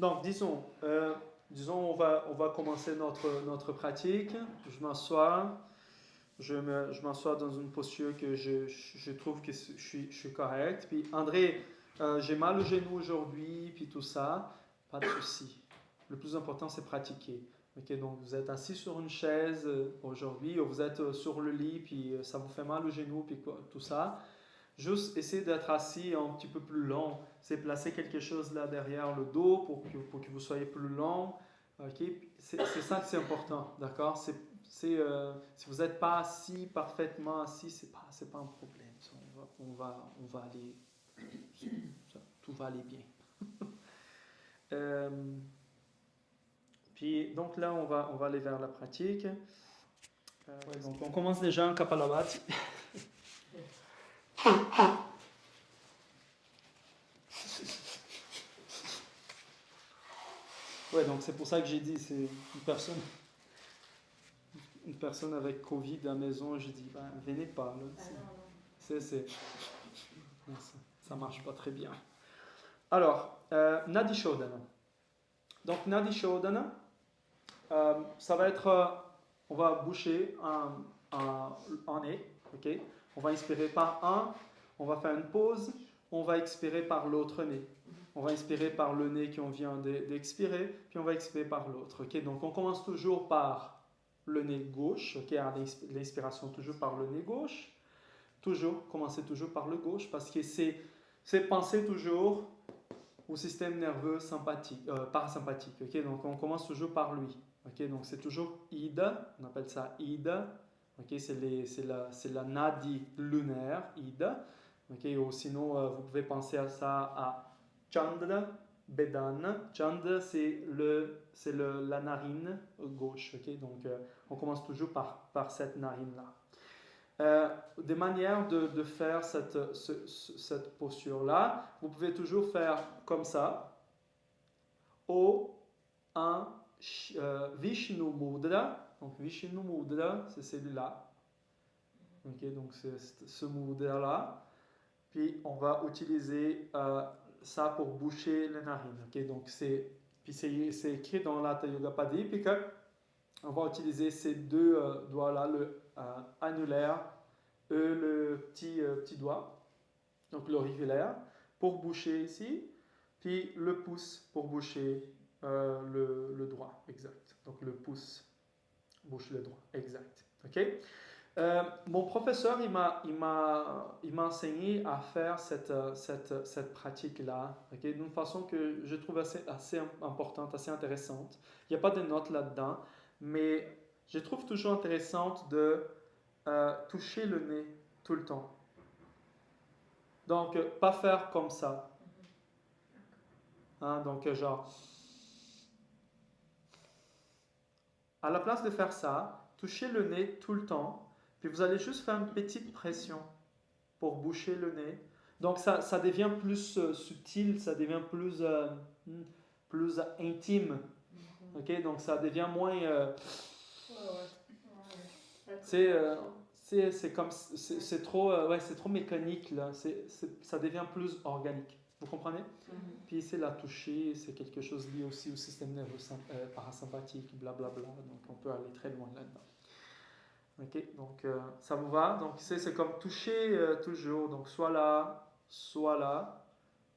Donc, disons on va commencer notre pratique. Je m'assois. Je m'assois dans une posture que je trouve que je suis correct. Puis, André, j'ai mal au genou aujourd'hui, puis tout ça. Pas de souci. Le plus important, c'est pratiquer. Ok, donc vous êtes assis sur une chaise aujourd'hui, ou vous êtes sur le lit, puis ça vous fait mal au genou, puis tout ça. Juste essayer d'être assis un petit peu plus long. C'est placer quelque chose là derrière le dos pour que vous soyez plus long. Ok, c'est ça que c'est important, d'accord? Si vous n'êtes pas assis parfaitement assis, c'est pas un problème. Ça, on va aller, tout va aller bien. Euh, Puis donc là, on va aller vers la pratique. Ouais, donc on commence déjà en Kapalabhati. Ouais, donc c'est pour ça que j'ai dit, c'est une personne avec Covid à la maison, j'ai dit, ben, venez pas. Là. Non, ça marche pas très bien. Alors, Nadi Shodhana. Donc, Nadi Shodhana, ça va être, on va boucher un nez, ok? On va inspirer par un, on va faire une pause, on va expirer par l'autre nez. On va inspirer par le nez qu'on vient d'expirer, puis on va expirer par l'autre, ok? Donc, on commence toujours par le nez gauche, ok? L'inspiration toujours par le nez gauche. Toujours, commencer toujours par le gauche, parce que c'est penser toujours au système nerveux sympathique, parasympathique. Okay? Donc on commence toujours par lui. Okay? Donc c'est toujours Ida, on appelle ça Ida. Okay? C'est la nadi lunaire, Ida. Okay? Ou sinon, vous pouvez penser à ça à Chandra, Bedana. Chandra, la narine gauche. Okay? Donc on commence toujours par cette narine-là. Des manières de faire cette posture-là, vous pouvez toujours faire comme ça. O, un, Vishnu Mudra. Donc Vishnu Mudra, c'est celui-là. Okay, donc c'est ce mudra-là. Puis on va utiliser ça pour boucher les narines. Okay, donc c'est écrit dans l'Hatha Yoga Padipika. On va utiliser ces deux doigts-là, le annulaire et le petit doigt, donc l'auriculaire, pour boucher ici, puis le pouce pour boucher le droit, exact. Donc le pouce bouche le droit, exact. Ok. Mon professeur, il m'a enseigné à faire cette pratique-là, okay, d'une façon que je trouve assez importante, assez intéressante. Il n'y a pas de notes là-dedans, mais je trouve toujours intéressante de toucher le nez tout le temps. Donc, pas faire comme ça. Hein, donc, genre, à la place de faire ça, touchez le nez tout le temps, puis vous allez juste faire une petite pression pour boucher le nez. Donc, ça devient plus subtil, ça devient plus intime. Ok, donc ça devient moins. C'est comme c'est trop c'est trop mécanique là. Ça devient plus organique. Vous comprenez? Puis c'est la toucher, c'est quelque chose lié aussi au système nerveux parasympathique, blablabla. Donc on peut aller très loin là-dedans. Ok, donc ça vous va? Donc c'est comme toucher toujours. Donc soit là, soit là.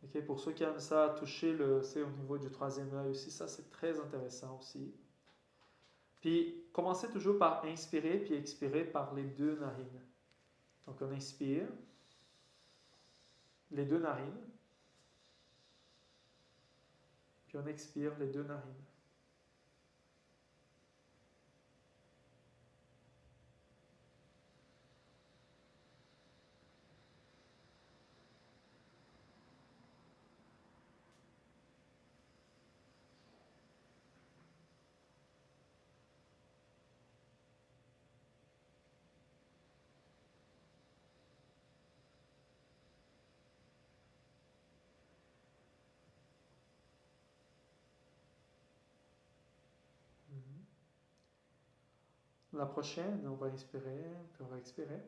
Ok, pour ceux qui aiment ça, toucher c'est au niveau du troisième œil aussi. Ça c'est très intéressant aussi. Puis commencez toujours par inspirer puis expirer par les deux narines. Donc on inspire les deux narines, puis on expire les deux narines. La prochaine, on va inspirer, puis on va expirer.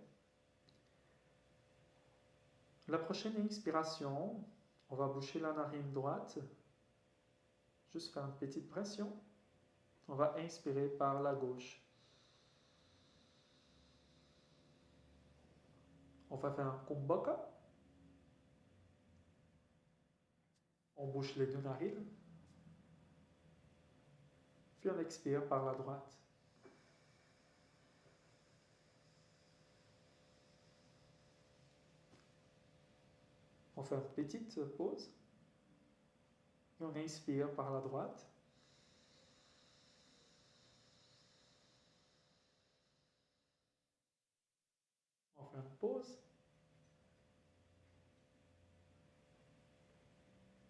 La prochaine inspiration, on va boucher la narine droite. juste faire une petite pression. On va inspirer par la gauche. On va faire un kumbhaka. On bouche les deux narines. Puis on expire par la droite. On fait une petite pause. Et on inspire par la droite. On fait une pause.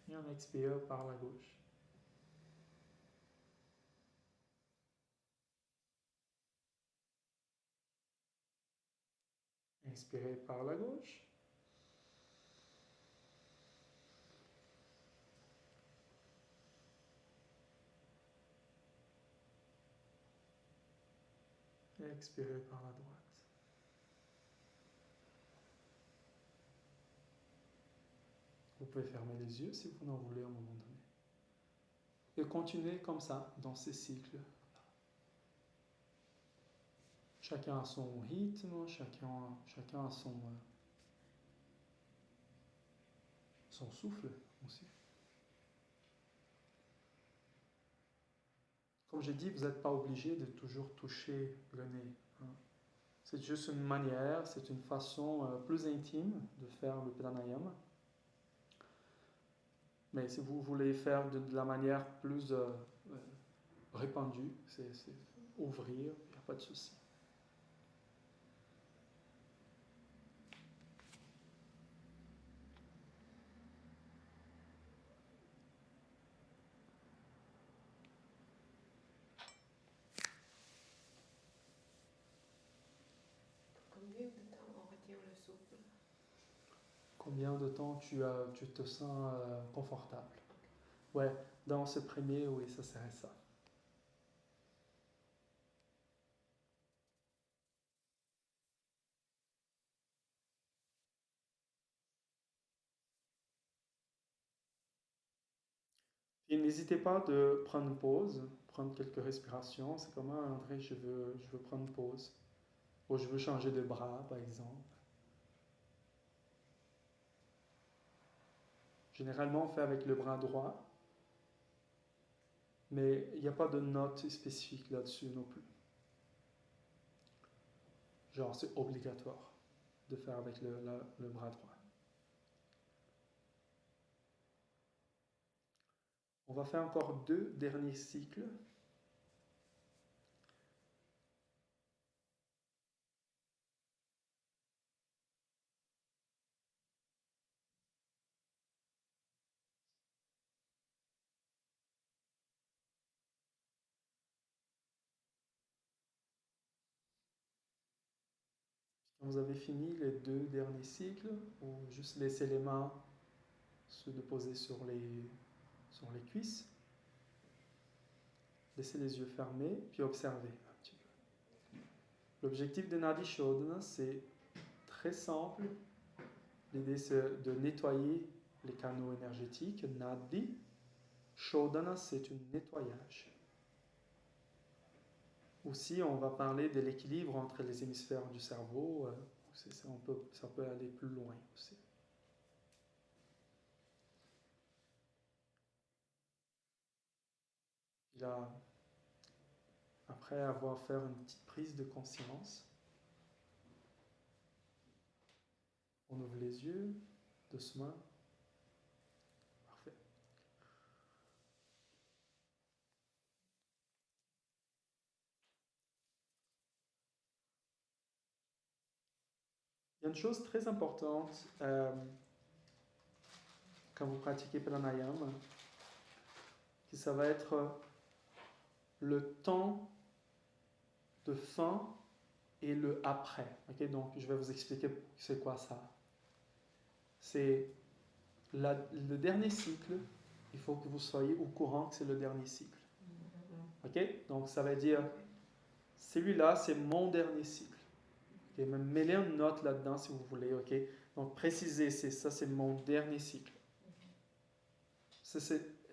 Et on expire par la gauche. Inspirez par la gauche. Et expirez par la droite. Vous pouvez fermer les yeux si vous en voulez à un moment donné. Et continuez comme ça, dans ces cycles. Chacun a son rythme, chacun a son souffle aussi. Comme j'ai dit, vous n'êtes pas obligé de toujours toucher le nez. C'est juste une manière, c'est une façon plus intime de faire le pranayama. Mais si vous voulez faire de la manière plus répandue, c'est ouvrir, il n'y a pas de souci. Combien de temps on retient le souffle? Combien de temps tu te sens confortable? Ouais, dans ce premier, oui, ça serait ça. Et n'hésitez pas de prendre une pause, prendre quelques respirations. C'est comme André, je veux prendre une pause. Ou je veux changer de bras, par exemple. Généralement, on fait avec le bras droit. Mais il n'y a pas de note spécifique là-dessus non plus. Genre, c'est obligatoire de faire avec le bras droit. On va faire encore 2 derniers cycles. Quand vous avez fini les 2 derniers cycles, vous juste laissez les mains se déposer sur les cuisses. Laissez les yeux fermés, puis observez un petit peu. L'objectif de Nadi Shodhana, c'est très simple. L'idée, c'est de nettoyer les canaux énergétiques. Nadi Shodhana, c'est un nettoyage. Aussi, on va parler de l'équilibre entre les hémisphères du cerveau. Ça peut aller plus loin aussi. Là, après avoir fait une petite prise de conscience, on ouvre les yeux doucement. Parfait. Il y a une chose très importante quand vous pratiquez pranayama, que ça va être le temps de fin et le après. Okay? Donc, je vais vous expliquer c'est quoi ça. C'est le dernier cycle, il faut que vous soyez au courant que c'est le dernier cycle. Ok? Donc, ça veut dire, celui-là, c'est mon dernier cycle. Okay? Mettez une note là-dedans si vous voulez. Okay? Donc, précisez, ça, c'est mon dernier cycle.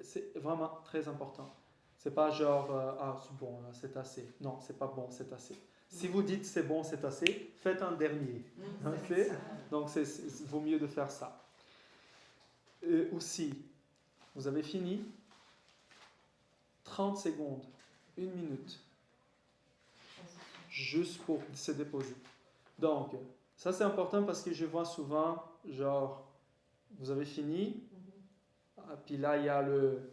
c'est vraiment très important. C'est pas genre, ah, c'est bon, là, c'est assez. Non, c'est pas bon, c'est assez. Si vous dites c'est bon, c'est assez, faites un dernier. Ok? Donc, vaut mieux de faire ça. Et aussi, vous avez fini, 30 secondes, 1 minute, juste pour se déposer. Donc, ça c'est important parce que je vois souvent, genre, vous avez fini, puis là il y a le...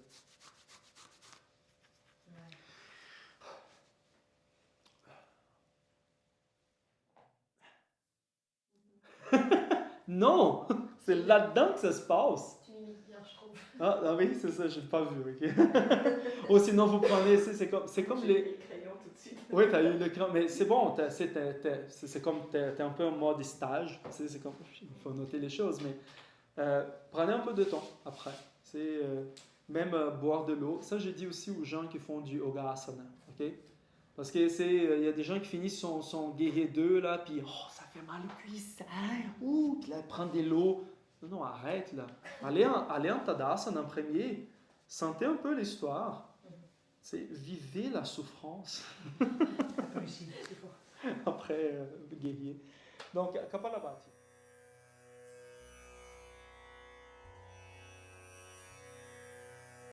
Non, c'est là-dedans que ça se passe. Tu m'imites bien, je trouve. Ah oui, c'est ça, j'ai pas vu, ok. Ou sinon vous prenez, c'est comme J'ai les... mis le crayon tout de suite. Oui, tu as eu le crayon, mais c'est bon, c'est comme tu es un peu en mode stage, c'est comme, il faut noter les choses, mais prenez un peu de temps après. C'est même boire de l'eau. Ça, j'ai dit aussi aux gens qui font du Yogasana, ok? Parce que il y a des gens qui finissent son guerrier 2, là, puis oh, ça fait mal aux cuisses, ouh, puis là, prendre de l'eau. Non, non, arrête, là. Allez en Tadasana en premier, sentez un peu l'histoire. Vivez la souffrance après guerrier. Donc, Kapalabhati.